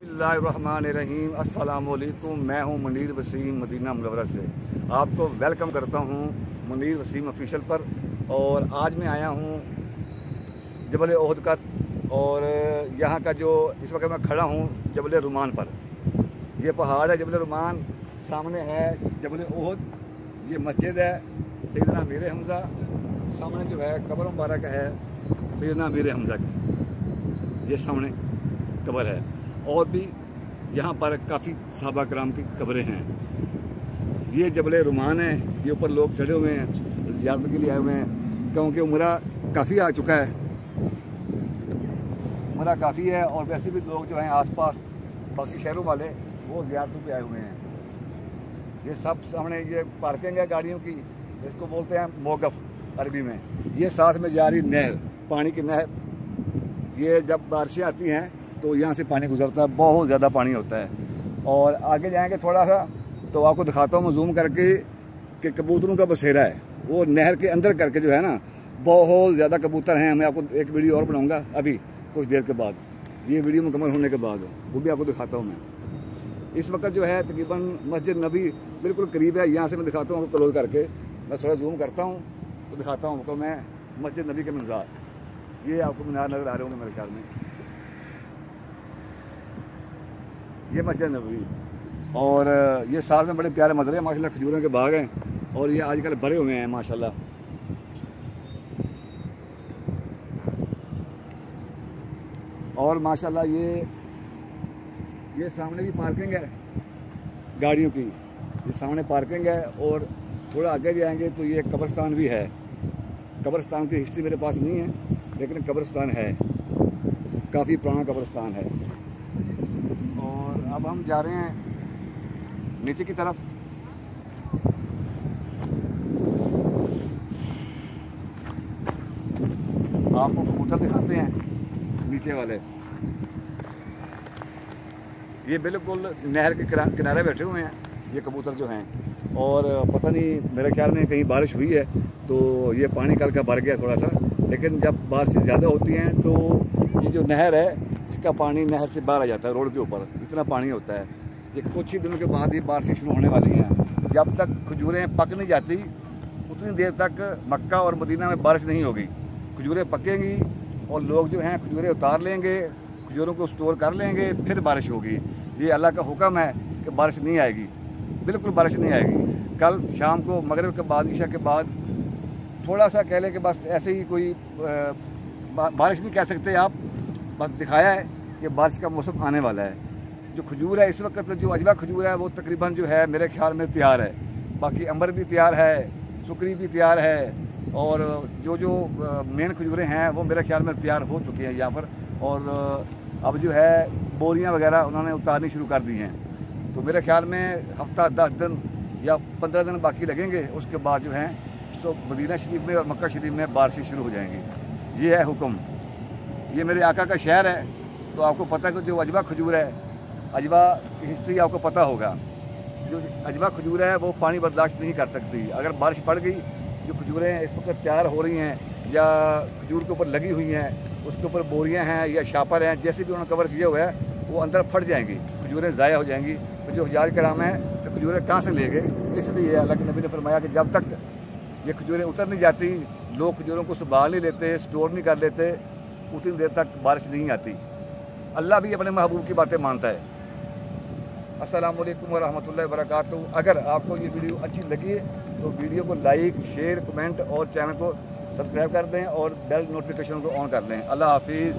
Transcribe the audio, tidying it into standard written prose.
बिस्मिल्लाहिर्रहमानिर्रहीम। अस्सलामुअलैकुम। मैं हूं मुनीर वसीम मदीना मुनव्वरा से। आपको वेलकम करता हूं मुनीर वसीम ऑफिशियल पर। और आज मैं आया हूं जबल ओहद का, और यहां का जो इस वक्त मैं खड़ा हूं जबल रुमान पर। ये पहाड़ है जबल रुमान, सामने है जबल ओहद, ये मस्जिद है सैयदना मीर हमज़ा, सामने जो है कब्र मुबारक है सैयदना मीर हमज़ा की, ये सामने कब्र है। और भी यहाँ पर काफ़ी सहाबा कराम की कब्रें हैं। ये जबल रुमान है, ये ऊपर लोग चढ़े हुए हैं, ज़ियारत के लिए आए हुए हैं, क्योंकि उम्रा काफ़ी आ चुका है, उम्रा काफ़ी है। और वैसे भी लोग जो हैं आसपास बाकी शहरों वाले वो ज़ियारतों पे आए हुए हैं। ये सब सामने ये पार्किंग है गाड़ियों की, इसको बोलते हैं मोगफ अरबी में। ये साथ में जा रही नहर, पानी की नहर, ये जब बारिशें आती हैं तो यहाँ से पानी गुजरता है, बहुत ज़्यादा पानी होता है। और आगे जाएंगे थोड़ा सा तो आपको दिखाता हूँ मैं जूम करके कि कबूतरों का बसेरा है, वो नहर के अंदर करके जो है ना, बहुत ज़्यादा कबूतर हैं। मैं आपको एक वीडियो और बनाऊँगा अभी कुछ देर के बाद, ये वीडियो मुकम्मल होने के बाद वो भी आपको दिखाता हूँ मैं। इस वक्त जो है तकरीबन मस्जिद नबी बिल्कुल करीब है, यहाँ से मैं दिखाता हूँ आपको क्लोज करके। मैं थोड़ा जूम करता हूँ तो दिखाता हूँ आपको मैं मस्जिद नबी के मीनार। ये आपको मीनार नज़र आ रहे होंगे मेरे ख्याल में, ये मस्जिद नबवी। और ये साथ में बड़े प्यारे मंजर हैं, माशाल्लाह खजूरों के बाग हैं, और ये आजकल भरे हुए हैं माशाल्लाह। और माशाल्लाह ये सामने भी पार्किंग है गाड़ियों की, ये सामने पार्किंग है। और थोड़ा आगे जाएंगे तो ये कब्रिस्तान भी है। कब्रिस्तान की हिस्ट्री मेरे पास नहीं है, लेकिन कब्रिस्तान है, काफ़ी पुराना कब्रिस्तान है। अब हम जा रहे हैं नीचे की तरफ। आपको कबूतर दिखाते हैं नीचे वाले, ये बिल्कुल नहर के किनारे बैठे हुए हैं ये कबूतर जो हैं। और पता नहीं, मेरे ख्याल में कहीं बारिश हुई है तो ये पानी कल का भर गया थोड़ा सा, लेकिन जब बारिश ज़्यादा होती हैं तो ये जो नहर है इसका पानी नहर से बाहर आ जाता है, रोड के ऊपर इतना पानी होता है। ये कुछ ही दिनों के बाद ही बारिश शुरू होने वाली हैं। जब तक खजूरें पक नहीं जाती उतनी देर तक मक्का और मदीना में बारिश नहीं होगी। खजूरें पकेंगी और लोग जो हैं खजूरें उतार लेंगे, खजूरों को स्टोर कर लेंगे, फिर बारिश होगी। ये अल्लाह का हुक्म है कि बारिश नहीं आएगी, बिल्कुल बारिश नहीं आएगी। कल शाम को मगरिब के बाद, ईशा के बाद थोड़ा सा कह लें कि बस ऐसे ही कोई बारिश नहीं कह सकते आप, बस दिखाया है कि बारिश का मौसम आने वाला है। जो खजूर है इस वक्त, जो अजवा खजूर है वो तकरीबन जो है मेरे ख्याल में तैयार है। बाकी अंबर भी तैयार है, सुकरी भी तैयार है, और जो मेन खजूरें हैं वो मेरे ख्याल में तैयार हो चुकी हैं यहाँ पर। और अब जो है बोरियाँ वगैरह उन्होंने उतारनी शुरू कर दी हैं। तो मेरे ख्याल में हफ्ता 10 दिन या 15 दिन बाकी लगेंगे, उसके बाद जो हैं सो मदीना शरीफ में और मक्का शरीफ में बारिशें शुरू हो जाएंगी। ये है हुक्म, ये मेरे आका का शहर है। तो आपको पता है कि जो अजवा खजूर है, अजवा की हिस्ट्री आपको पता होगा। जो अजवा खजूर है वो पानी बर्दाश्त नहीं कर सकती। अगर बारिश पड़ गई, जो खजूरें इस वक्त तैयार हो रही हैं या खजूर के ऊपर लगी हुई हैं, उसके ऊपर बोरियां हैं या शापर हैं, जैसे भी उन्होंने कवर किया हुआ है, वो अंदर फट जाएंगी, खजूरें ज़ाया हो जाएंगी। तो जो हजाज कराम है तो खजूरें कहाँ से लेंगे? इसलिए अल्लाह के नबी ने फरमाया कि जब तक ये खजूरें उतर नहीं जाती, लोग खजूरों को संभाल नहीं लेते, स्टोर नहीं कर लेते, उतनी देर तक बारिश नहीं आती। अल्लाह भी अपने महबूब की बातें मानता है। अस्सलामुअलैकुम वरहमतुल्लाहि वबरकातुहू। अगर आपको ये वीडियो अच्छी लगी तो वीडियो को लाइक, शेयर, कमेंट और चैनल को सब्सक्राइब कर दें और बेल नोटिफिकेशन को ऑन कर लें। अल्लाह हाफिज़।